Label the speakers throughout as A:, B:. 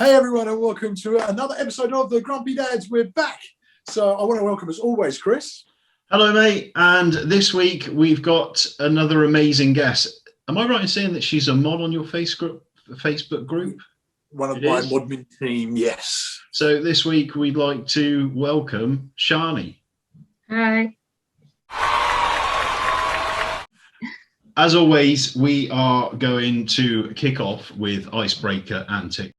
A: Hey everyone, and welcome to another episode of the Grumpy Dads. We're back. So I want to welcome as always, Chris.
B: Hello, mate. And this week we've got another amazing guest. Am I right in saying that she's a mod on your Facebook group?
A: One of my modmin team, yes.
B: So this week we'd like to welcome Siâni.
C: Hi.
B: As always, we are going to kick off with Icebreaker antics.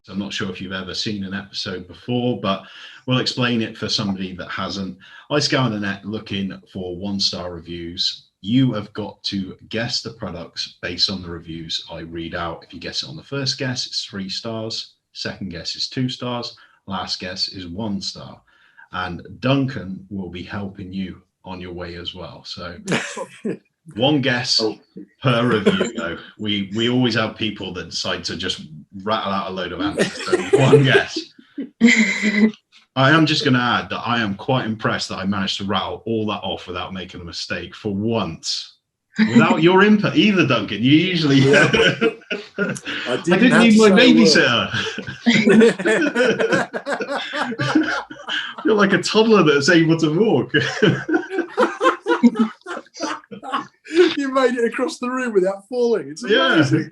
B: I'm not sure if you've ever seen an episode before, but we'll explain it for somebody that hasn't. I scour the net looking for 1-star reviews. You have got to guess the products based on the reviews I read out. If you guess it on the first guess, it's 3 stars. Second guess is 2 stars. Last guess is 1 star. And Duncan will be helping you on your way as well. So one guess per review, though. We always have people that decide to just rattle out a load of answers. So one guess. I am just going to add that I am quite impressed that I managed to rattle all that off without making a mistake for once. Without your input either, Duncan. You usually... I didn't need my babysitter. You're like a toddler that's able to walk.
A: You made it across the room without falling. It's amazing.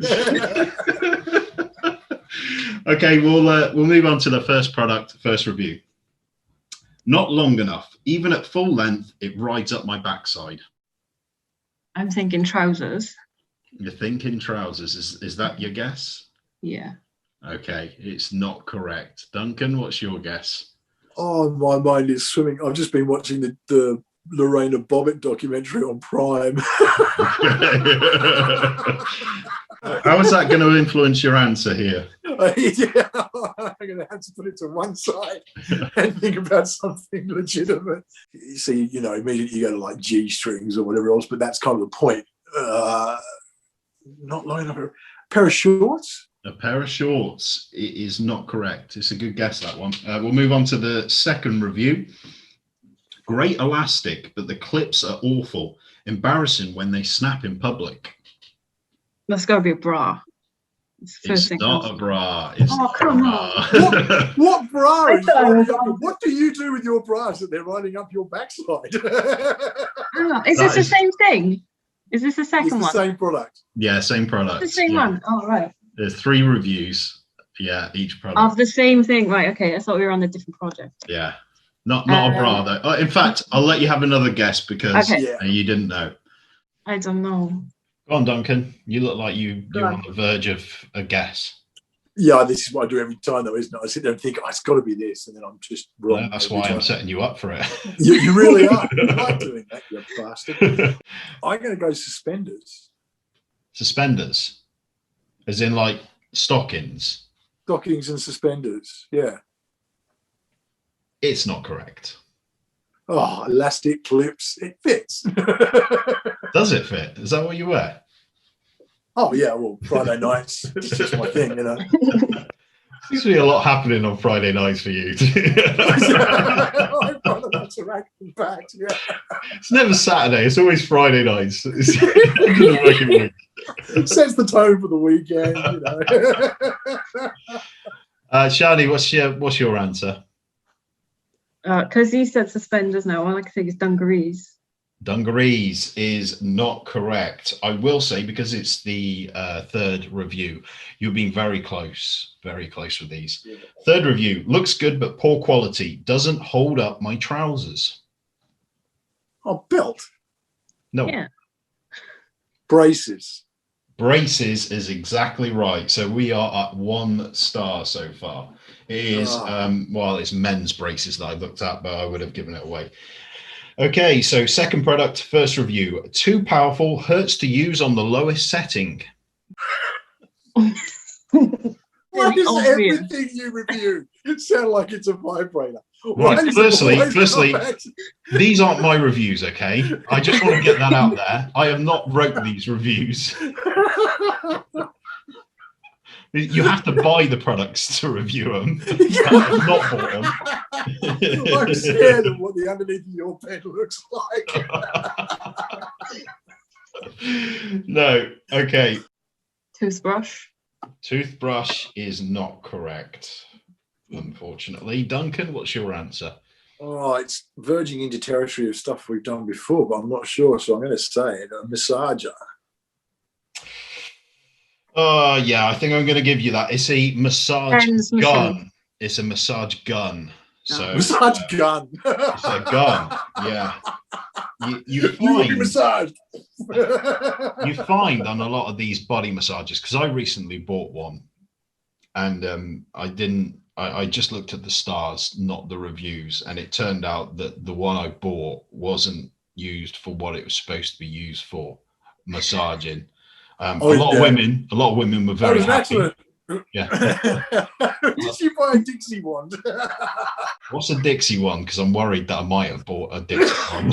B: Okay, we'll move on to the first review. Not long enough. Even at full length, it rides up my backside.
C: I'm thinking trousers.
B: You're thinking trousers. Is that your guess?
C: Yeah.
B: Okay, it's not correct. Duncan, what's your guess?
A: Oh, my mind is swimming. I've just been watching the Lorena Bobbitt documentary on Prime.
B: How is that going to influence your answer here?
A: Yeah, I'm going to have to put it to one side and think about something legitimate. You see, immediately you go to like G strings or whatever else, but that's kind of the point. Not long enough. A pair of shorts?
B: A pair of shorts. It is not correct. It's a good guess, that one. We'll move on to the second review. Great elastic, but the clips are awful. Embarrassing when they snap in public.
C: That's got to be a bra.
B: It's not a bra. It's
C: come on.
A: What bra is what do you do with your bras that they're riding up your backside?
C: Is this the same thing? Is this the second one?
A: It's the same product.
B: Yeah, same product.
C: It's the same one. Oh, right.
B: There's 3 reviews. Yeah, each product.
C: Of the same thing. Right, okay. I thought we were on a different project.
B: Yeah. Not a bra, though. In fact, I'll let you have another guess because you didn't know.
C: I don't know.
B: Go on, Duncan. You look like you're on the verge of a guess.
A: Yeah, this is what I do every time, though, isn't it? I sit there and think, it's got to be this, and then I'm just wrong.
B: Yeah, that's why I'm setting you up for it.
A: You really are. You like doing that, you bastard. I'm going to go suspenders.
B: Suspenders? As in, like, stockings?
A: Stockings and suspenders, yeah.
B: It's not correct.
A: Oh, elastic clips. It fits.
B: Does it fit? Is that what you wear?
A: Oh, yeah. Well, Friday nights. It's just my thing,
B: Seems to be a lot happening on Friday nights for you. It's never Saturday. It's always Friday nights. It's the working week.
A: It sets the tone for the weekend,
B: Siâni, what's your answer?
C: Because you said suspenders now, all I can think is dungarees.
B: Dungarees is not correct. I will say, because it's the third review, you're being very close with these. Yeah. Third review, looks good but poor quality, doesn't hold up my trousers.
A: Oh, belt?
B: No.
C: Yeah.
A: Braces.
B: Braces is exactly right. So we are at 1 star so far. It is, it's men's braces that I looked at, but I would have given it away. Okay, so second product, first review. Too powerful, hurts to use on the lowest setting.
A: Why does everything you review sound like it's a vibrator?
B: Right, firstly, these aren't my reviews, okay? I just want to get that out there. I have not wrote these reviews. You have to buy the products to review them. I've not bought them.
A: I'm scared of what the underneath of your bed looks like.
B: No, okay.
C: Toothbrush.
B: Toothbrush is not correct, unfortunately. Duncan, what's your answer?
A: Oh, it's verging into territory of stuff we've done before, but I'm not sure, so I'm going to say it. A massager.
B: Oh, yeah, I think I'm going to give you that. It's a massage
C: Pens
B: gun.
C: machine.
B: It's a massage gun. So
A: Massage gun.
B: it's a gun. Yeah. You
A: You will be
B: find
A: massaged.
B: you find on a lot of these body massages, because I recently bought one, and I just looked at the stars, not the reviews, and it turned out that the one I bought wasn't used for what it was supposed to be used for, massaging. A lot of women were very happy. Yeah.
A: Did you buy a Dixie wand?
B: What's a Dixie one? Because I'm worried that I might have bought a Dixie one.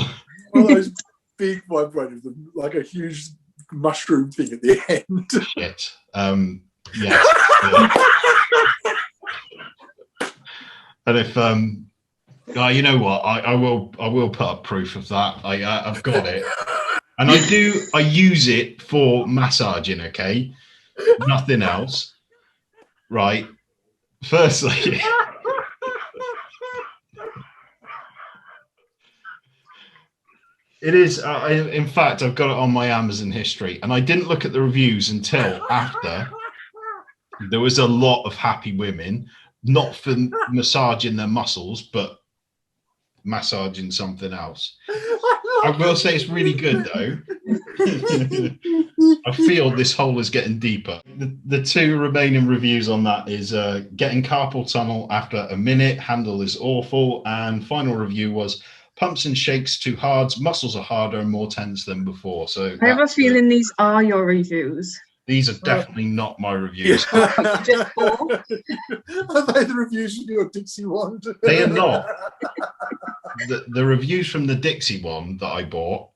A: One of those big vibrators, like a huge mushroom thing at the end.
B: Shit. Yeah. And if you know what, I will put up proof of that. I've got it, and I use it for massaging. Okay, nothing else. Right. Firstly, it is. In fact, I've got it on my Amazon history, and I didn't look at the reviews until after. There was a lot of happy women, not for massaging their muscles, but massaging something else. I will say it's really good, though. I feel this hole is getting deeper. The two remaining reviews on that is getting carpal tunnel after a minute, handle is awful, and final review was pumps and shakes too hard, muscles are harder and more tense than before. So
C: I have a feeling these are your reviews.
B: These are definitely not my reviews.
A: Are they the reviews from your Dixie wand?
B: They are not. The reviews from the Dixie one that I bought,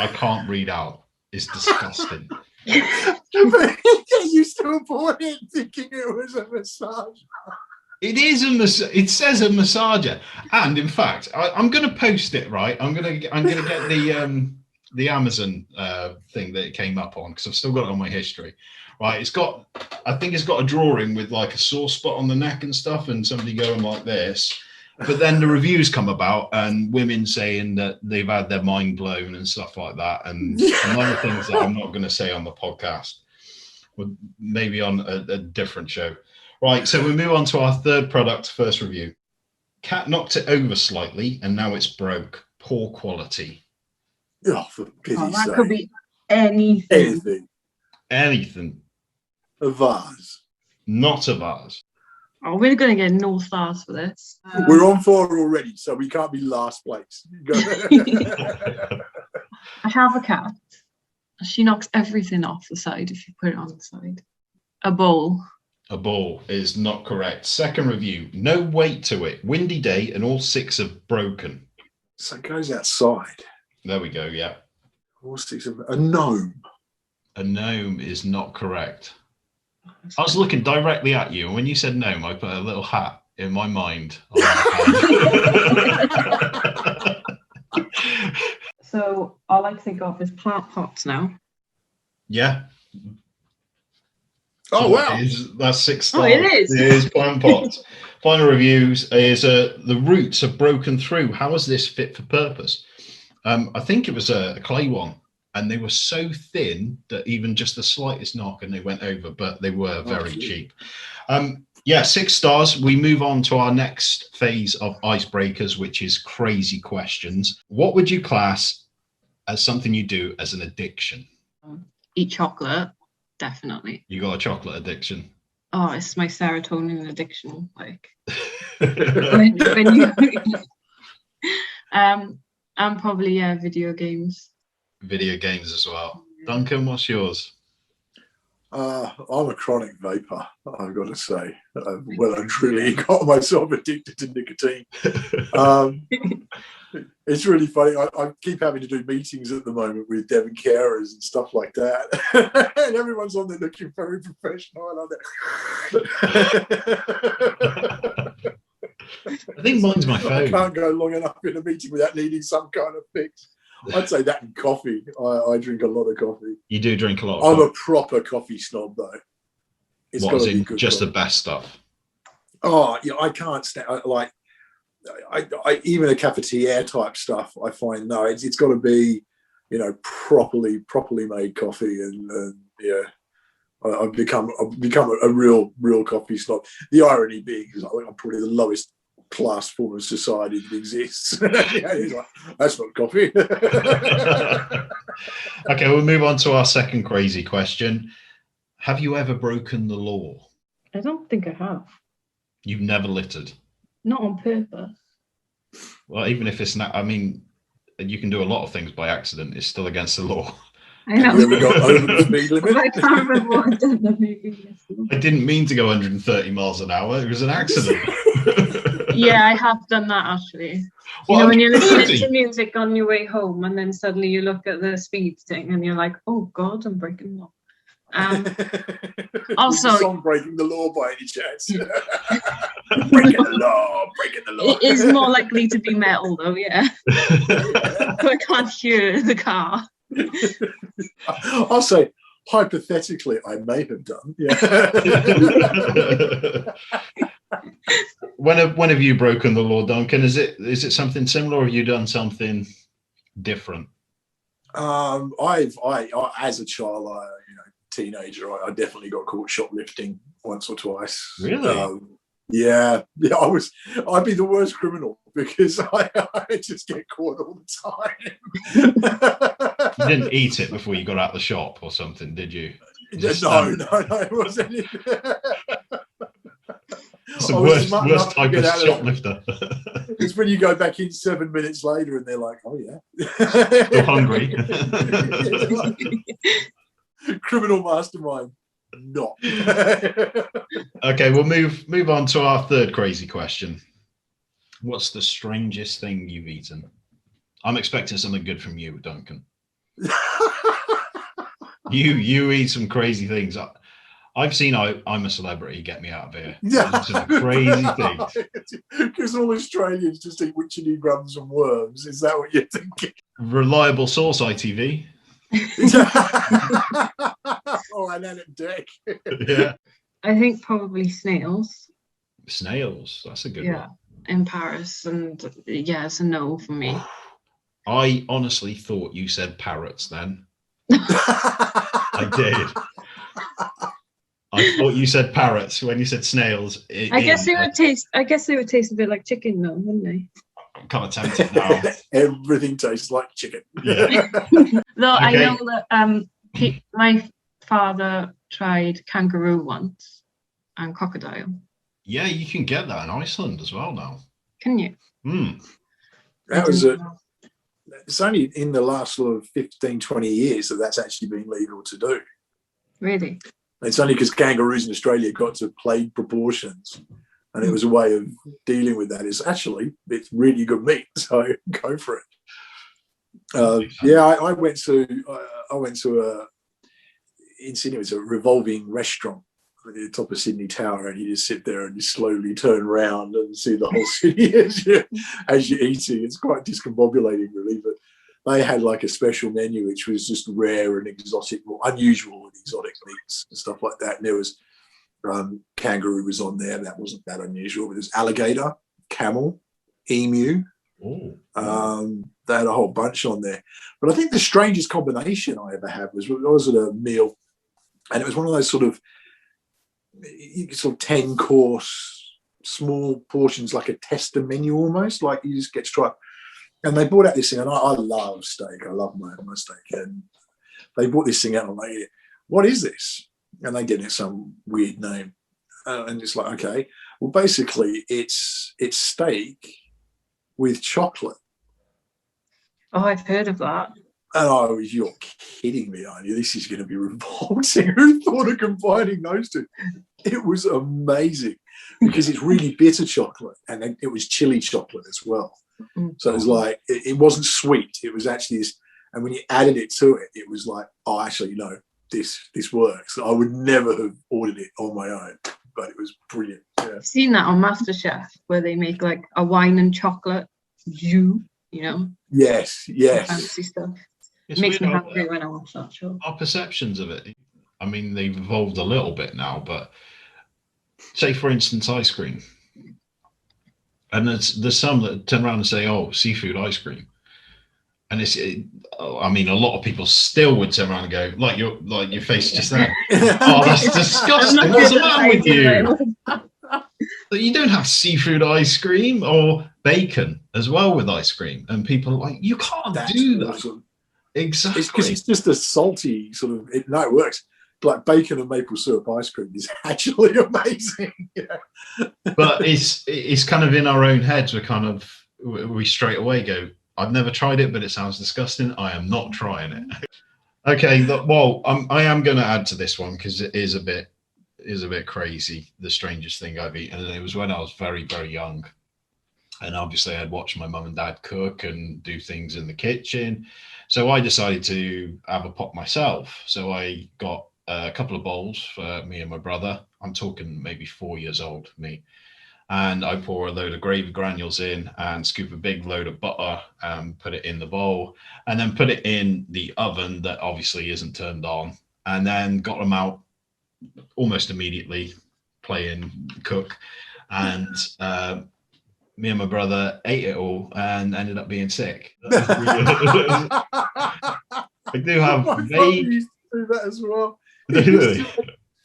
B: I can't read out. It's disgusting.
A: You still bought it thinking it was a massage.
B: It is it says a massager, and in fact, I'm going to post it. Right, I'm going to get the Amazon thing that it came up on, because I've still got it on my history. Right, I think it's got a drawing with like a sore spot on the neck and stuff, and somebody going like this. But then the reviews come about, and women saying that they've had their mind blown and stuff like that, and some other things that I'm not going to say on the podcast, maybe on a different show. Right, so we move on to our third product, first review. Cat knocked it over slightly, and now it's broke. Poor quality.
A: Oh, for pity's
C: That
A: sake.
C: could be anything.
B: Anything.
A: A vase.
B: Not a vase.
C: Oh, we're going to get no stars for this.
A: We're on 4 already, so we can't be last place.
C: I have a cat. She knocks everything off the side if you put it on the side. A bowl.
B: A ball is not correct. Second review. No weight to it. Windy day and all 6 have broken.
A: So it goes outside.
B: There we go, yeah.
A: All 6 of a gnome.
B: A gnome is not correct. I was looking directly at you, and when you said gnome, I put a little hat in my mind.
C: So all I think of is plant pots now.
B: Yeah.
A: Oh, wow.
B: That's 6 stars.
C: Oh, it is.
B: It is plant pots. Final reviews is the roots are broken through. How is this fit for purpose? I think it was a clay one, and they were so thin that even just the slightest knock and they went over, but they were very cheap. 6 stars. We move on to our next phase of icebreakers, which is crazy questions. What would you class as something you do as an addiction?
C: Eat chocolate, definitely.
B: You got a chocolate addiction?
C: Oh, it's my serotonin addiction. Like when you and probably video games.
B: Video games as well. Duncan, what's yours?
A: I'm a chronic vapor, I've got to say. Well and truly got myself addicted to nicotine. It's really funny. I keep having to do meetings at the moment with Devon carers and stuff like that. And everyone's on there looking very professional. I love it.
B: I think mine's my phone.
A: I can't go long enough in a meeting without needing some kind of fix. I'd say that and coffee. I drink a lot of coffee.
B: You do drink a lot of
A: I'm
B: coffee.
A: a proper coffee snob, though. It's
B: What,
A: got
B: as
A: to be
B: in
A: good
B: just
A: coffee.
B: the best stuff?
A: Oh, yeah, I can't stand like I even a cafetiere type stuff. I find no, it's got to be, you know, properly made coffee, and yeah, I've become a real coffee snob. The irony being is I'm probably the lowest class form of society that exists. Yeah, it's like, that's not coffee.
B: Okay, we'll move on to our second crazy question. Have you ever broken the law?
C: I don't think I have.
B: You've never littered?
C: Not on purpose.
B: Well, even if it's not, I mean, you can do a lot of things by accident. It's still against the law.
C: I know.
A: Have you ever got over the speed limit?
C: I can't remember what I've done. That maybe
B: I didn't mean to go 130 miles an hour. It was an accident.
C: Yeah, I have done that actually.
B: What,
C: You know, when you're listening
B: 130?
C: to music on your way home, and then suddenly you look at the speed thing, and you're like, "Oh God, I'm breaking the law." Also,
A: Was the song breaking the law by any chance? breaking the law.
C: it is more likely to be metal, though. Yeah, so I can't hear the car.
A: I'll say, hypothetically, I may have done. Yeah.
B: When have you broken the law, Duncan? Is it something similar, or have you done something different?
A: I as a child, teenager, I definitely got caught shoplifting once or twice.
B: Really?
A: Yeah, I'd be the worst criminal because I just get caught all the time.
B: You didn't eat it before you got out the shop or something, did you?
A: No, it wasn't.
B: It's the worst type of shoplifter.
A: It's when you go back in 7 minutes later and they're like, "Oh yeah,
B: Still hungry."
A: Criminal mastermind, not.
B: Okay, we'll move on to our third crazy question. What's the strangest thing you've eaten? I'm expecting something good from you, Duncan. You eat some crazy things. I've seen I'm a Celebrity. Get me out of here.
A: Yeah,
B: some crazy things.
A: Because all Australians just eat witchetty grubs and worms. Is that what you're thinking?
B: Reliable source, ITV.
A: Oh, and then it dick.
B: Yeah.
C: I think probably snails.
B: Snails. That's a good one.
C: In Paris, and yeah, it's a no for me.
B: I honestly thought you said parrots then. I did. I thought you said parrots when you said snails.
C: I guess they would taste a bit like chicken, though, wouldn't they?
B: I'm kind of tempted now.
A: Everything tastes like chicken.
B: Yeah.
C: Though
B: Okay.
C: I know that my father tried kangaroo once and crocodile.
B: Yeah, you can get that in Iceland as well now.
C: Can you?
A: That was it's only in the last sort of 15, 20 years that's actually been legal to do.
C: Really?
A: It's only because kangaroos in Australia got to plague proportions, and it was a way of dealing with that. It's really good meat, so go for it. I went to in Sydney. It was a revolving restaurant at the top of Sydney Tower, and you just sit there and you slowly turn around and see the whole city as you're eating. It's quite discombobulating, really, but they had like a special menu which was just rare and exotic, or unusual and exotic meats and stuff like that. And there was kangaroo was on there. That wasn't that unusual. But there's alligator, camel, emu. They had a whole bunch on there. But I think the strangest combination I ever had was at a meal, and it was one of those sort of 10-course small portions, like a tester menu almost, like you just get to try. And they brought out this thing, and I love steak. I love my steak. And they brought this thing out, and I'm like, what is this? And they gave it some weird name. And it's like, okay, well, basically, it's steak with chocolate.
C: Oh, I've heard of that.
A: And I was, you're kidding me, aren't you? This is going to be revolting. Who thought of combining those two? It was amazing because it's really bitter chocolate, and it was chili chocolate as well. So it was like, it wasn't sweet. It was actually this, and when you added it to it, it was like, oh, actually, no, this works. I would never have ordered it on my own, but it was brilliant. Yeah.
C: I've seen that on MasterChef where they make like a wine and chocolate jus,
A: Yes.
C: Fancy stuff. It makes me hungry when I watch that show.
B: Our perceptions of it. I mean, they've evolved a little bit now, but say, for instance, ice cream. And there's some that turn around and say, "Oh, seafood ice cream," and I mean, a lot of people still would turn around and go, like your face just then. Oh, that's disgusting! What's the matter with you? But you don't have seafood ice cream or bacon as well with ice cream, and people are like, you can't do that.
A: Awesome.
B: Exactly,
A: because it's just a salty sort of. It works. Like bacon and maple syrup ice cream is actually amazing.
B: But it's kind of in our own heads. We straight away go, I've never tried it, but it sounds disgusting. I am not trying it. Okay, well, I am going to add to this one because it is a bit crazy. The strangest thing I've eaten, and it was when I was very, very young, and obviously I'd watch my mum and dad cook and do things in the kitchen, so I decided to have a pop myself. So I got a couple of bowls for me and my brother. I'm talking maybe 4 years old, me. And I pour a load of gravy granules in and scoop a big load of butter and put it in the bowl, and then put it in the oven that obviously isn't turned on, and then got them out almost immediately, playing cook. And me and my brother ate it all and ended up being sick. I do have vague...
A: used to do that as well.
B: Really?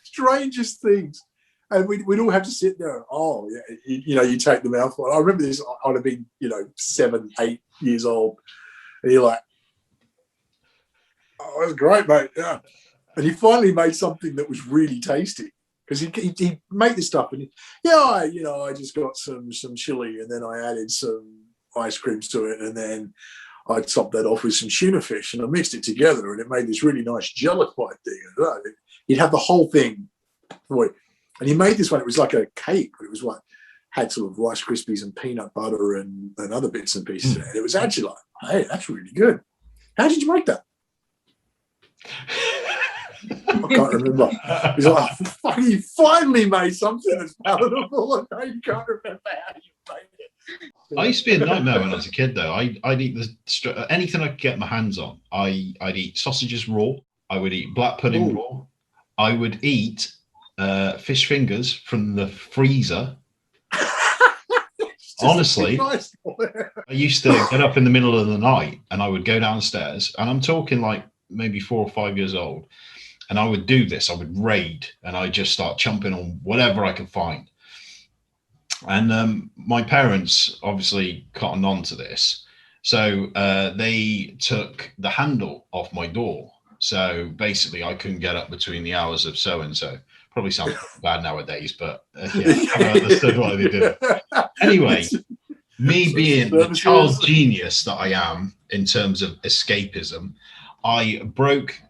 A: Strangest things. And we'd all have to sit there. Oh, yeah, you take the mouthful. I remember this. I'd have been, 7, 8 years old, and you're like, "Oh, that's great, mate." Yeah. And he finally made something that was really tasty because he made this stuff, and I just got some chili, and then I added some ice cream to it, and then I topped that off with some tuna fish, and I mixed it together, and it made this really nice jellified thing. You'd have the whole thing for you. And he made this one. It was like a cake, but it was had sort of Rice Krispies and peanut butter and other bits and pieces. And it was actually like, hey, that's really good. How did you make that? I can't remember. He's like, oh, fuck, you finally made something that's palatable. And now you can't remember how you made it.
B: I used to be a nightmare when I was a kid, though. I'd eat anything I could get my hands on. I'd eat sausages raw. I would eat black pudding raw. I would eat fish fingers from the freezer. Honestly, I used to get up in the middle of the night and I would go downstairs, and I'm talking like maybe 4 or 5 years old, and I would do this. I would raid, and I'd just start chomping on whatever I could find. And my parents obviously cottoned on to this, so they took the handle off my door. So basically I couldn't get up between the hours of so and so. Probably sounds bad nowadays, but I understood why they did it. Anyway, me being the child genius that I am in terms of escapism, I broke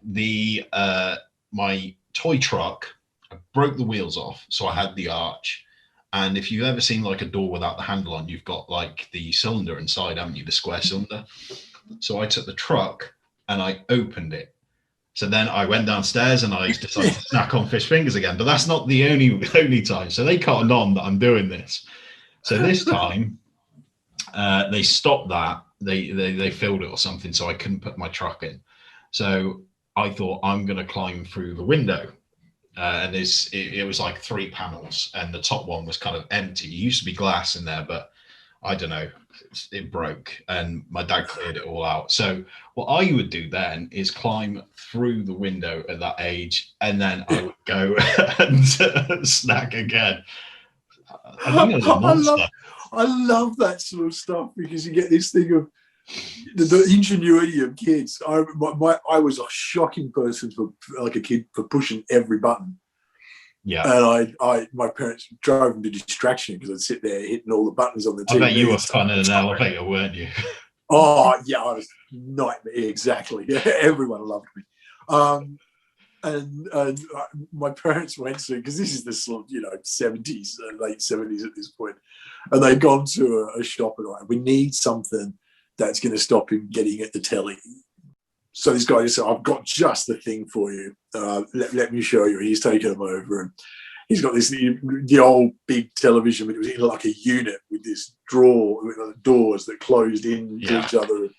B: my toy truck. I broke the wheels off, so I had the arch. And if you've ever seen like a door without the handle on, you've got like the cylinder inside, haven't you? The square cylinder. So I took the truck and I opened it. So then I went downstairs and I decided to snack on fish fingers again. But that's not the only time. So they cottoned on that I'm doing this. So this time they stopped that. They filled it or something, so I couldn't put my truck in. So I thought, I'm going to climb through the window. And it was like 3 panels, and the top one was kind of empty. It used to be glass in there, but I don't know, it broke, and my dad cleared it all out. So what I would do then is climb through the window at that age, and then I would go and snack again.
A: I love that sort of stuff, because you get this thing of the ingenuity of kids. I was a shocking person for like a kid for pushing every button.
B: Yeah,
A: and my parents drove them to distraction because I'd sit there hitting all the buttons on the TV.
B: I bet you were fun in an elevator, weren't you?
A: Oh yeah, I was nightmare. Exactly. Yeah, everyone loved me. And my parents went to, because this is the sort of 70s, late 70s at this point, and they'd gone to a shop and we need something that's going to stop him getting at the telly. So this guy just said, I've got just the thing for you. Let me show you. He's taken him over, and he's got the old big television, but it was in like a unit with this drawer with doors that closed into each other and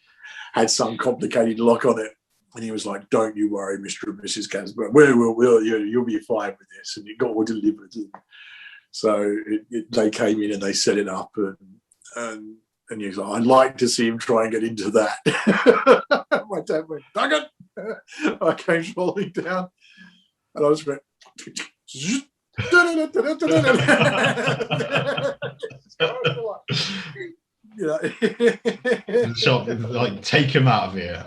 A: had some complicated lock on it. And he was like, "Don't you worry, Mr. and Mrs. Casper. You'll be fine with this." And it got all delivered. And so they came in and they set it up, and he was like, "I'd like to see him try and get into that." My dad went, "Duncan!" I came falling down, and I was going, you know.
B: So, like, take him out of here.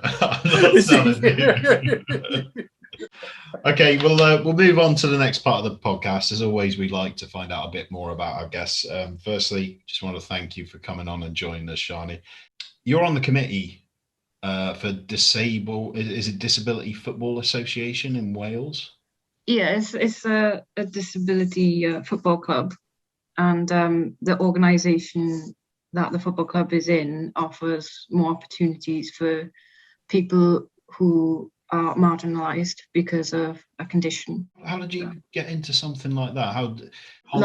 B: Okay, we'll move on to the next part of the podcast. As always, we'd like to find out a bit more about our guests. Firstly, just want to thank you for coming on and joining us, Siâni. You're on the committee for is it Disability Football Association in Wales?
C: Yeah, it's a disability football club, and the organisation that the football club is in offers more opportunities for people who are marginalised because of a condition.
B: How did you get into something like that? How
C: Love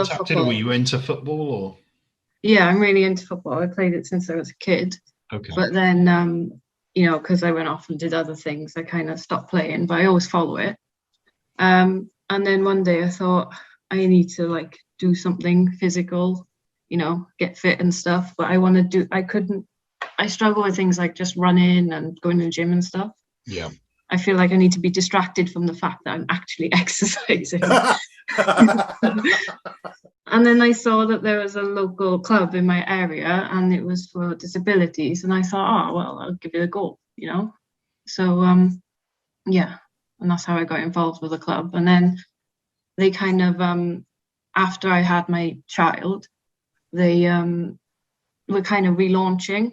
B: contacted?
C: football.
B: Were you into football or?
C: Yeah, I'm really into football. I played it since I was a kid.
B: Okay.
C: But then, because I went off and did other things, I kind of stopped playing, but I always follow it. And then one day I thought I need to do something physical, get fit and stuff. But I struggle with things like just running and going to the gym and stuff.
B: Yeah.
C: I feel like I need to be distracted from the fact that I'm actually exercising. And then I saw that there was a local club in my area and it was for disabilities. And I thought, I'll give it a go, So, yeah. And that's how I got involved with the club. And then they kind of, after I had my child, they were kind of relaunching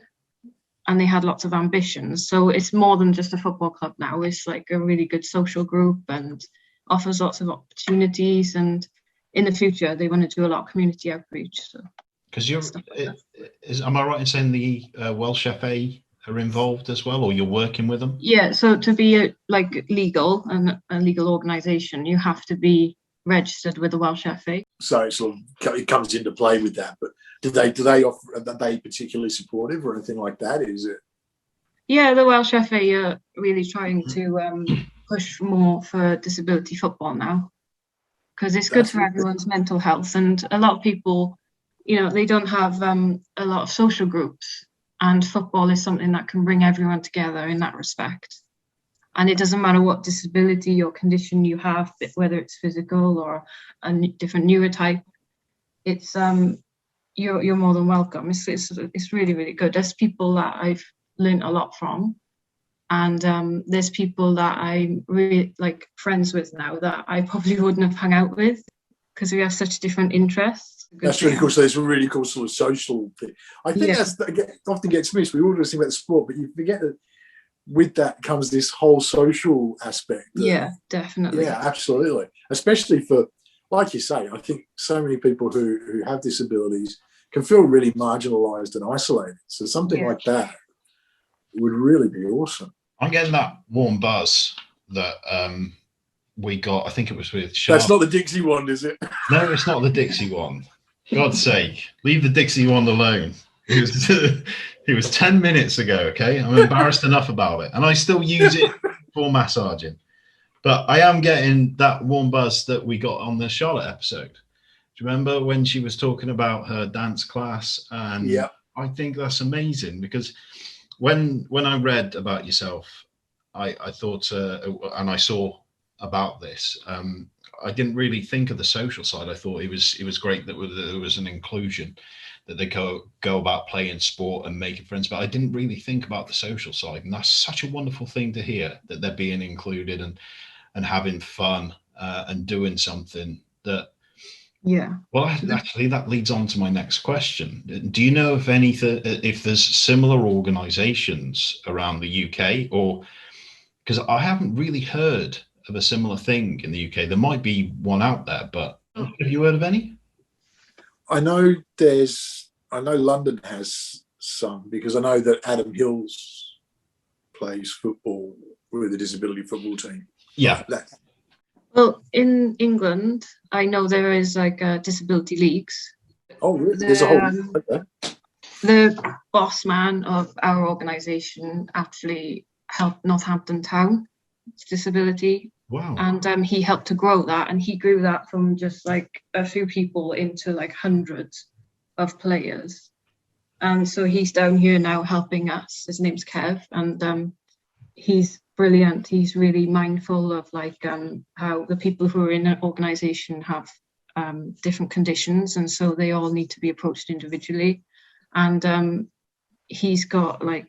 C: and they had lots of ambitions. So it's more than just a football club now. It's like a really good social group and offers lots of opportunities. And in the future, they want to do a lot of community outreach. So,
B: because am I right in saying the Welsh FA are involved as well, or you're working with them? Yeah.
C: So to be legal and a legal organisation, you have to be registered with the Welsh FA.
A: So it comes into play with that. But do they offer? Are they particularly supportive or anything like that? Is it?
C: Yeah, the Welsh FA are really trying to push more for disability football now, because it's good for everyone's mental health. And a lot of people, they don't have a lot of social groups, and football is something that can bring everyone together in that respect. And it doesn't matter what disability or condition you have, whether it's physical or a different neurotype. It's you're more than welcome. It's really, really good. There's people that I've learned a lot from, and there's people that I'm really friends with now that I probably wouldn't have hung out with because we have such different interests.
A: That's really cool. So it's a really cool sort of social thing. I think that often gets missed. We always think about the sport, but you forget that with that comes this whole social aspect.
C: Yeah, definitely.
A: Yeah, absolutely. Especially for, like you say, I think so many people who have disabilities can feel really marginalised and isolated. So something like that would really be awesome.
B: I'm getting that warm buzz that we got. I think it was with Sharp.
A: That's not the Dixie one, is it?
B: No, it's not the Dixie one. God's sake, leave the Dixie one alone. It was 10 minutes ago, okay? I'm embarrassed enough about it. And I still use it for massaging. But I am getting that warm buzz that we got on the Charlotte episode. Do you remember when she was talking about her dance class? And I think that's amazing because when I read about yourself, I thought, and I saw about this, I didn't really think of the social side. I thought it was great that there was an inclusion, that they go about playing sport and making friends, but I didn't really think about the social side. And that's such a wonderful thing to hear, that they're being included and having fun and doing something that.
C: Yeah.
B: Well, actually, that leads on to my next question. Do you know if there's similar organisations around the UK, or because I haven't really heard of a similar thing in the UK? There might be one out there, but have you heard of any?
A: I know London has some, because I know that Adam Hills plays football with the disability football team.
B: Yeah.
C: Well, in England, I know there is disability leagues.
A: Oh, really? There's a whole. Okay.
C: The boss man of our organisation actually help Northampton Town disability.
B: Wow.
C: And he helped to grow that, and he grew that from just like a few people into like hundreds of players. And so he's down here now helping us. His name's Kev, and he's brilliant. He's really mindful of like how the people who are in an organisation have different conditions, and so they all need to be approached individually. And he's got like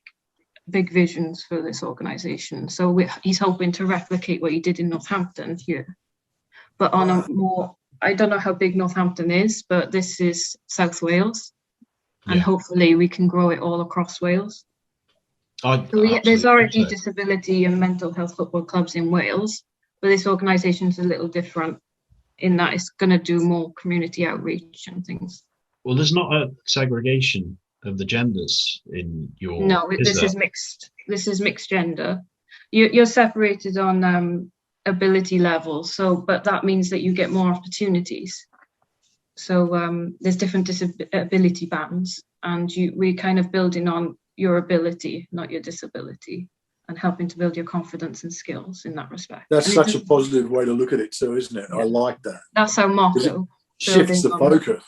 C: big visions for this organisation. So he's hoping to replicate what he did in Northampton here, but on a more, I don't know how big Northampton is, but this is South Wales, and hopefully we can grow it all across Wales. There's already disability and mental health football clubs in Wales, but this organisation is a little different in that it's going to do more community outreach and things.
D: Well, there's not a segregation of the genders in your...
C: No, this is mixed. This is mixed gender. You're separated on ability levels, but that means that you get more opportunities. So there's different disability bands, and we're kind of building on your ability, not your disability, and helping to build your confidence and skills in that respect.
A: That's such a positive way to look at it too, isn't it? Yeah. I like that.
C: That's our motto.
A: Shifts the focus.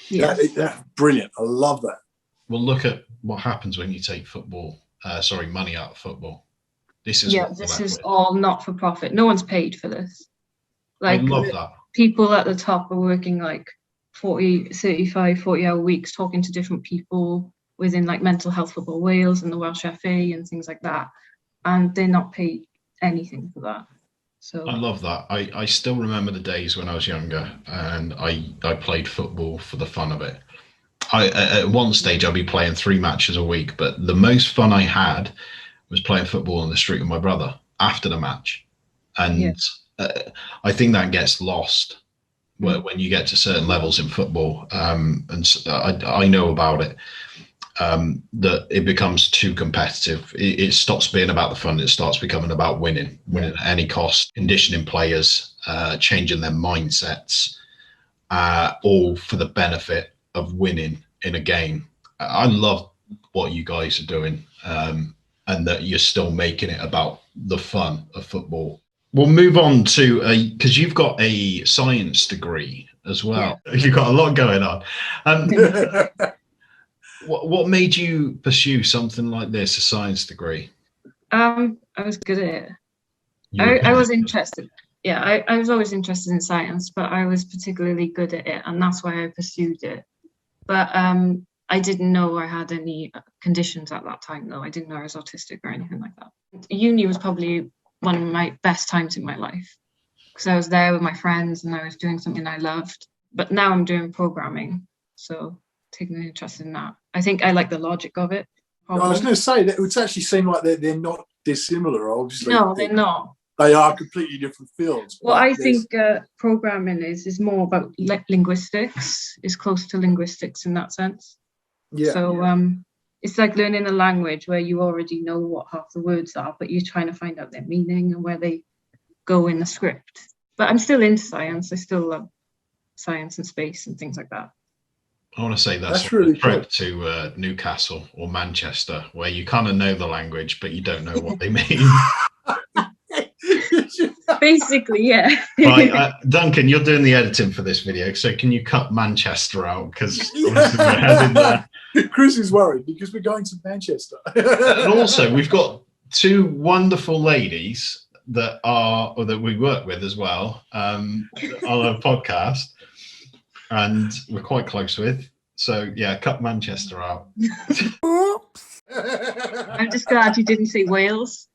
C: Yes.
A: That's brilliant. I love that.
B: Well, look at what happens when you take money out of football. This is
C: all not for profit. No one's paid for this. Like,
B: I love that.
C: People at the top are working like 40-hour weeks, talking to different people within like Mental Health Football Wales and the Welsh FA and things like that, and they're not paid anything for that. So
B: I love that. I still remember the days when I was younger and I played football for the fun of it. At one stage I'd be playing 3 matches a week, but the most fun I had was playing football on the street with my brother after the match. And I think that gets lost when you get to certain levels in football. And I know about it, that it becomes too competitive. It stops being about the fun. It starts becoming about winning at any cost, conditioning players, changing their mindsets, all for the benefit of winning in a game. I love what you guys are doing, and that you're still making it about the fun of football. We'll move on to because you've got a science degree as well. Yeah. You've got a lot going on. What made you pursue something like this, a science degree?
C: I was good at it. I was interested. Yeah, I was always interested in science, but I was particularly good at it, and that's why I pursued it. But I didn't know I had any conditions at that time, though. I didn't know I was autistic or anything like that. Uni was probably one of my best times in my life, because I was there with my friends and I was doing something I loved. But now I'm doing programming, so taking an interest in that. I think I like the logic of it. Probably.
A: I was going to say that it would actually seem like they're not dissimilar, obviously.
C: No, they're not.
A: They are completely different fields.
C: Well, I think programming is more about linguistics, is close to linguistics in that sense.
A: Yeah.
C: So it's like learning a language where you already know what half the words are, but you're trying to find out their meaning and where they go in the script. But I'm still into science. I still love science and space and things like that.
B: I want to say that's really a trip to Newcastle or Manchester, where you kind of know the language, but you don't know what they mean.
C: Basically, yeah.
B: Right, Duncan, you're doing the editing for this video, so can you cut Manchester out? Because we're heading there.
A: Chris is worried because we're going to Manchester.
B: And also, we've got 2 wonderful ladies that we work with as well on our podcast, and we're quite close with. So yeah, cut Manchester out.
A: Oops.
C: I'm just glad you didn't say Wales.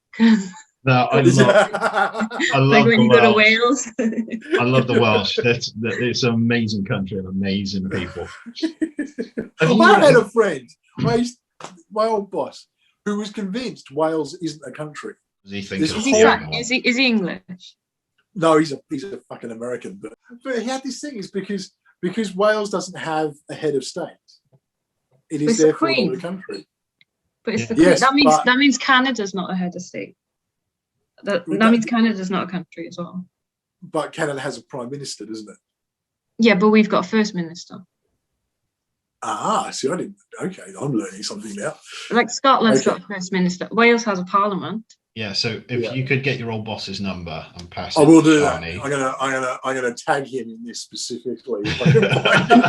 B: No, I love
C: like when you
B: Welsh.
C: go to Wales.
B: I love the Welsh. It's an amazing country and amazing people.
A: I had a friend, my old boss, who was convinced Wales isn't a country.
B: Does he think
C: is he English?
A: No, he's a fucking American. But he had this thing, is because Wales doesn't have a head of state. It is therefore not a country.
C: But it's the Queen. Yes, that means Canada's not a head of state. That means Canada's not a country as well.
A: But Canada has a prime minister, doesn't it?
C: Yeah, but we've got a first minister.
A: See, I didn't. Okay, I'm learning something now.
C: Like Scotland's got a first minister. Wales has a parliament.
B: Yeah, so if you could get your old boss's number and pass it
A: I will
B: to
A: do that.
B: Siâni.
A: I'm gonna tag him in this specifically. If I can find him.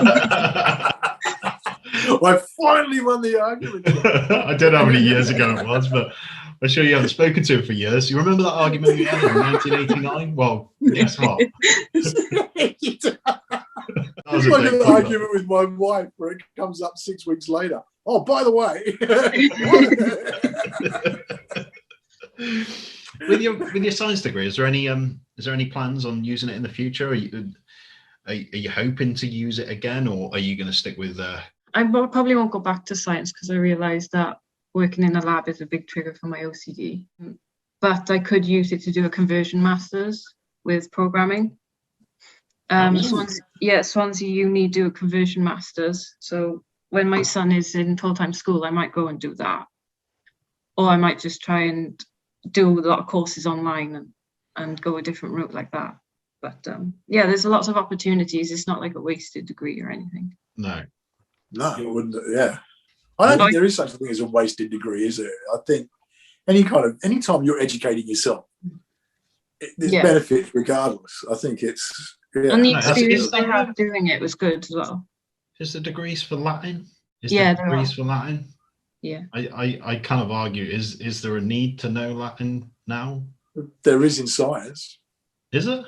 A: I finally won the argument.
B: I don't know how many years ago it was, but I'm sure you haven't spoken to him for years. You remember that argument we had in 1989? Well, guess what?
A: It's like an argument with my wife where it comes up 6 weeks later. Oh, by the way.
B: With your science degree, is there any plans on using it in the future? Are you hoping to use it again, or are you going to stick with?
C: I probably won't go back to science because I realised that working in a lab is a big trigger for my OCD. But I could use it to do a conversion masters with programming. Swansea Uni do a conversion masters. So when my son is in full-time school, I might go and do that, or I might just try and do a lot of courses online and go a different route like that. But there's lots of opportunities. It's not like a wasted degree or anything.
B: No,
A: I wouldn't. Yeah, I don't think there is such a thing as a wasted degree, is there? I think anytime you're educating yourself, there's benefit regardless. I think it's
C: and the experience I had doing it was good as well.
B: Is the degrees for Latin? For Latin?
C: Yeah.
B: I kind of argue, is there a need to know Latin now?
A: There is in science.
B: Is it?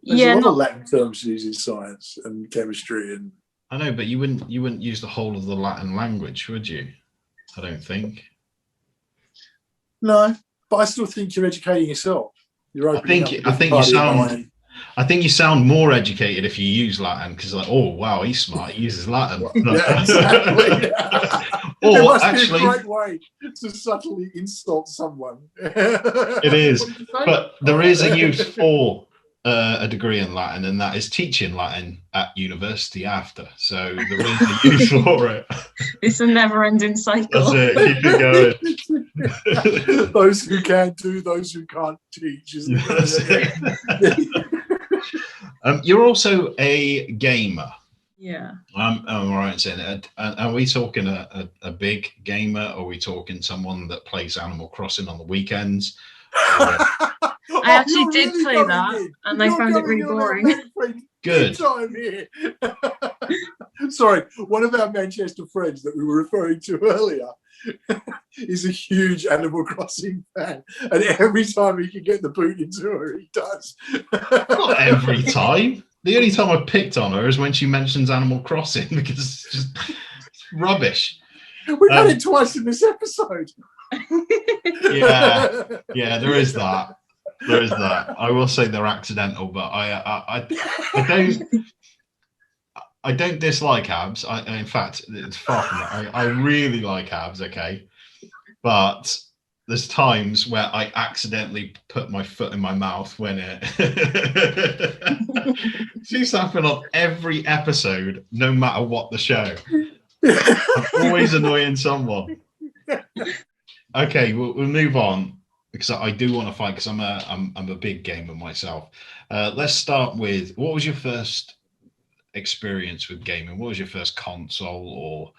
A: There's a lot of Latin terms used in science and chemistry, and
B: I know, but you wouldn't use the whole of the Latin language, would you? I don't think.
A: No, but I still think you're educating yourself. You're opening
B: I think you sound more educated if you use Latin, because oh wow, he's smart. He uses Latin.
A: Yeah, exactly.
B: Or
A: it must
B: actually,
A: be a great way to subtly insult someone.
B: It is, but there is a use for a degree in Latin, and that is teaching Latin at university after. So there is a use for it.
C: It's a never-ending cycle.
B: That's it. Keep it going.
A: Those who can do, those who can't teach. Isn't it?
B: You're also a gamer.
C: Yeah.
B: I'm all right in saying that. Are we talking a big gamer, or are we talking someone that plays Animal Crossing on the weekends?
C: I actually did play that, and I found it really boring.
B: Good.
A: Sorry, one of our Manchester friends that we were referring to earlier is a huge Animal Crossing fan, and every time he can get the boot into her, he does.
B: Not every time. The only time I picked on her is when she mentions Animal Crossing, because it's rubbish.
A: We've had it twice in this episode.
B: Yeah, there is that. There is that. I will say they're accidental, but I don't dislike abs. In fact, it's far from that. I really like abs. Okay, but there's times where I accidentally put my foot in my mouth when it. She's happened on every episode, no matter what the show. I'm always annoying someone. Okay, we'll move on, because I do want to fight, because I'm a big gamer myself. Let's start with, what was your first experience with gaming? What was your first console? Or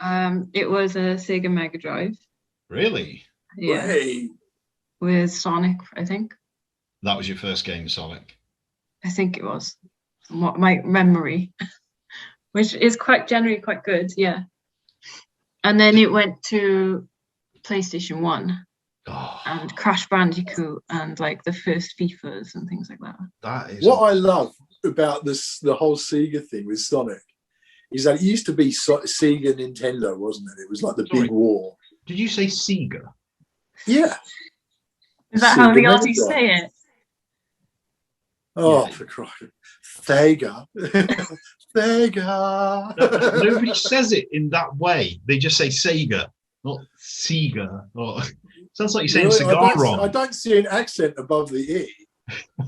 C: it was a Sega Mega Drive.
B: Really?
C: Yeah.
A: Hey.
C: With Sonic, I think.
B: That was your first game, Sonic?
C: I think it was. From what my memory, which is generally quite good, yeah. And then it went to PlayStation 1 and Crash Bandicoot and like the first FIFAs and things like that.
B: That is
A: what I love about the whole Sega thing with Sonic is that it used to be Sega Nintendo, wasn't it? It was like the big war.
B: Did you say Sega?
A: Yeah.
C: Is that how the Aussies say it?
A: Oh, for Christ. Sega. Sega.
B: Nobody says it in that way. They just say Sega, not Sega. Sounds like you're saying cigar wrong.
A: I don't see an accent above the E.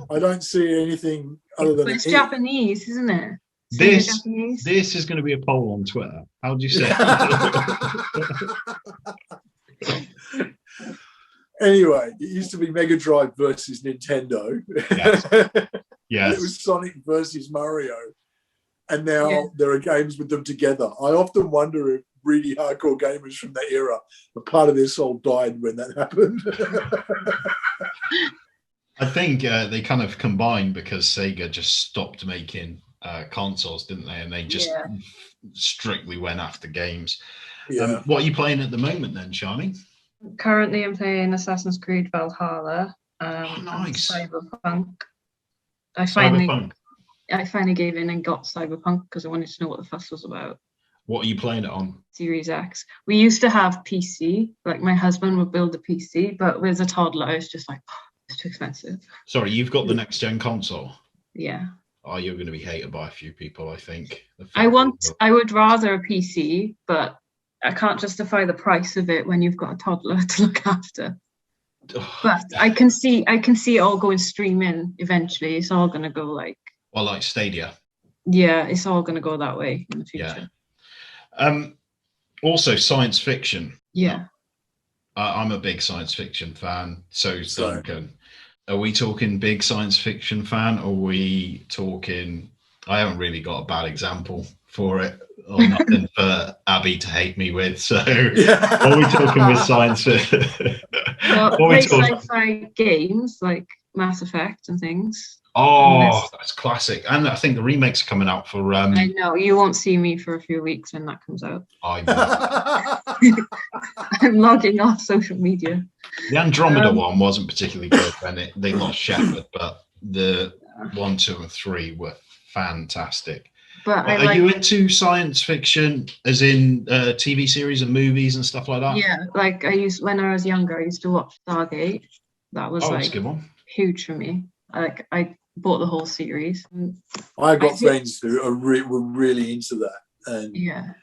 A: I don't see anything other than
C: it's Japanese, isn't it?
B: This is going to be a poll on Twitter. How do you say it?
A: Anyway, it used to be Mega Drive versus Nintendo.
B: Yes.
A: It was Sonic versus Mario. And now there are games with them together. I often wonder if really hardcore gamers from that era. A part of their soul died when that happened.
B: I think they kind of combined because Sega just stopped making consoles, didn't they? And they just strictly went after games.
A: Yeah.
B: What are you playing at the moment then, Siâni?
C: Currently, I'm playing Assassin's Creed Valhalla.
B: Nice.
C: And Cyberpunk.
B: Cyberpunk.
C: I finally gave in and got Cyberpunk because I wanted to know what the fuss was about.
B: What are you playing it on?
C: Series X. We used to have PC. Like my husband would build a PC, but with a toddler, it's just like, it's too expensive.
B: Sorry, you've got the next gen console.
C: Yeah.
B: Oh, you're going to be hated by a few people, I think.
C: I would rather a PC, but I can't justify the price of it when you've got a toddler to look after. But I can see it all going streaming eventually. It's all going to go like.
B: Well, like Stadia.
C: Yeah, it's all going to go that way in the future.
B: Yeah. Also, science fiction.
C: Yeah.
B: I'm a big science fiction fan. So's Duncan. Are we talking big science fiction fan, or are we talking? I haven't really got a bad example for it, or nothing for Abby to hate me with. So, are we talking with science fiction?
C: Well, like sci-fi games like Mass Effect and things.
B: Oh, that's classic. And I think the remakes are coming out for.
C: I know you won't see me for a few weeks when that comes out. I'm logging off social media.
B: The Andromeda one wasn't particularly good when they lost Shepard, but the 1, 2, and 3 were fantastic.
C: But
B: are you into science fiction, as in TV series and movies and stuff like that?
C: Yeah, like when I was younger, I used to watch Stargate. That was
B: that's a good one.
C: Huge for me. I bought the whole series.
A: I got friends who were really into that, and
C: yeah,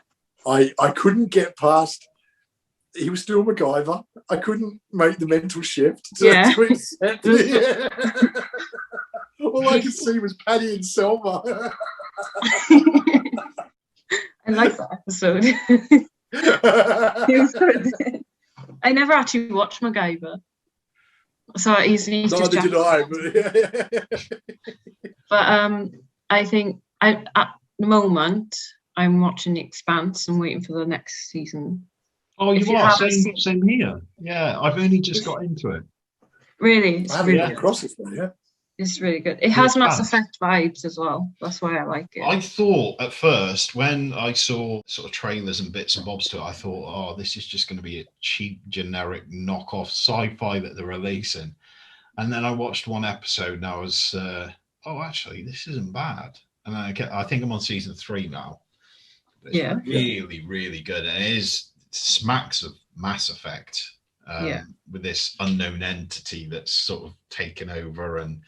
A: I couldn't get past. He was still MacGyver. I couldn't make the mental shift to accept it. All I could see was Patty and Selma.
C: I like that episode. It was good. I never actually watched MacGyver. So he's just
A: did I,
C: but I think at the moment I'm watching The Expanse and waiting for the next season.
D: Oh, you are? Same here. Yeah, I've only just got into it.
C: Really?
A: I haven't come across this one yet.
C: It's really good. It has Mass Effect vibes as well. That's why I like it.
B: I thought at first, when I saw sort of trailers and bits and bobs to it, I thought, oh, this is just going to be a cheap, generic knockoff sci-fi that they're releasing. And then I watched one episode and I was, oh, actually, this isn't bad. And I think I'm on season 3 now. It's really, really good. And it smacks of Mass Effect with this unknown entity that's sort of taken over and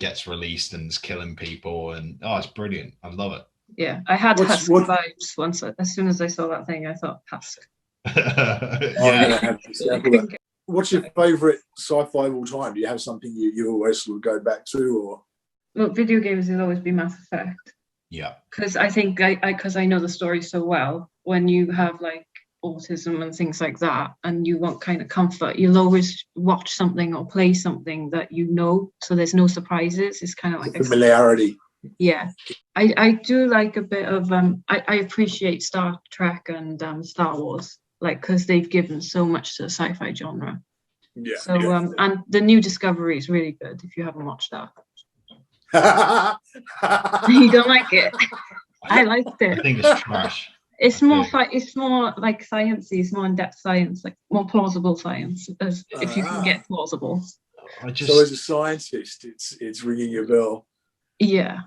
B: gets released and is killing people, and it's brilliant. I love it.
C: Yeah, I had Husk vibes once. As soon as I saw that thing, I thought Husk.
A: What's your favourite sci-fi of all time? Do you have something you always sort of go back to, or?
C: Look, video games will always be Mass Effect.
B: Yeah.
C: Because I think because I know the story so well. When you have like autism and things like that, and you want kind of comfort, you'll always watch something or play something that you know, so there's no surprises. It's kind of like
A: familiarity.
C: Yeah, I do like a bit of I appreciate Star Trek and Star Wars, like, because they've given so much to the sci-fi genre.
A: Yeah.
C: So and the New Discovery is really good if you haven't watched that. You don't like it? I liked it.
B: I think it's trash.
C: It's more like sciencey. It's more in-depth science, like more plausible science, if you can get plausible.
A: So as a scientist, it's ringing your bell.
C: Yeah,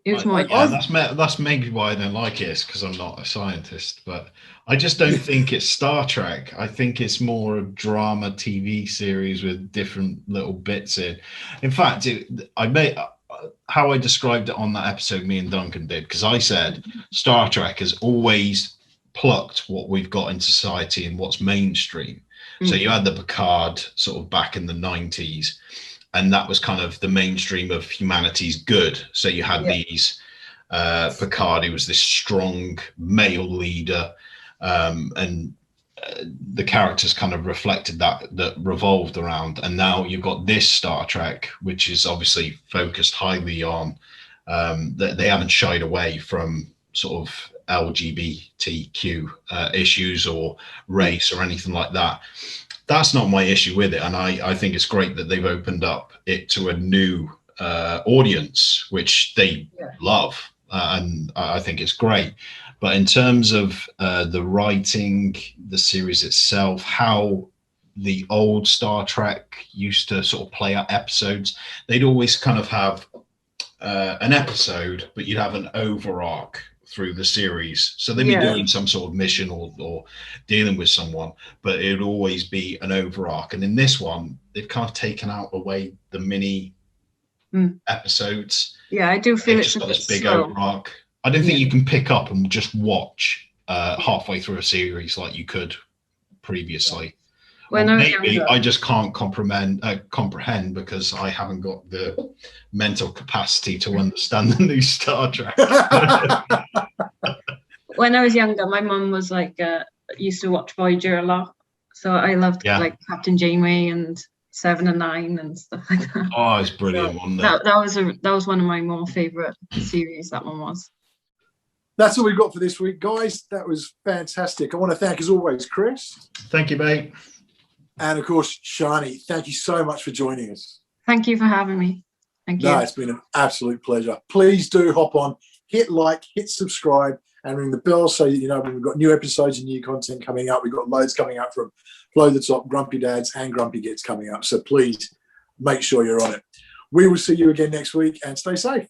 C: it was more.
B: That's maybe why I don't like it. It's because I'm not a scientist, but I just don't think it's Star Trek. I think it's more a drama TV series with different little bits in. In fact, how I described it on that episode me and Duncan did, because I said Star Trek has always plucked what we've got in society and what's mainstream. So you had the Picard sort of back in the 90s, and that was kind of the mainstream of humanity's good. So you had these Picard, who was this strong male leader, and the characters kind of reflected that revolved around. And now you've got this Star Trek, which is obviously focused highly on that they haven't shied away from sort of LGBTQ issues or race or anything like that. That's not my issue with it, and I think it's great that they've opened up it to a new audience, which they love, and I think it's great. But in terms of the writing, the series itself, how the old Star Trek used to sort of play out episodes, they'd always kind of have an episode, but you'd have an over arc through the series. So they'd be doing some sort of mission or dealing with someone, but it would always be an over arc. And in this one, they've kind of taken out away the mini episodes.
C: Yeah, I do feel
B: they've
C: it's
B: just got
C: a
B: this
C: bit
B: big
C: slow.
B: over arc. I don't think you can pick up and just watch halfway through a series like you could previously.
C: When
B: Or
C: I was
B: maybe
C: younger,
B: I just can't comprehend because I haven't got the mental capacity to understand the new Star Trek.
C: when I was younger, my mum was like used to watch Voyager a lot, so I loved like Captain Janeway and 7 and 9 and stuff like that.
B: Oh, it's brilliant, wasn't it?
C: That was one of my more favourite series. That one was.
A: That's all we've got for this week, guys. That was fantastic. I want to thank, as always, Chris.
B: Thank you, mate.
A: And, of course, Siâni. Thank you so much for joining us.
C: Thank you for having me. Thank you.
A: No, it's been an absolute pleasure. Please do hop on, hit like, hit subscribe, and ring the bell so that you know when we've got new episodes and new content coming up. We've got loads coming up from Blow the Top, Grumpy Dads, and Grumpy Gits coming up. So please make sure you're on it. We will see you again next week, and stay safe.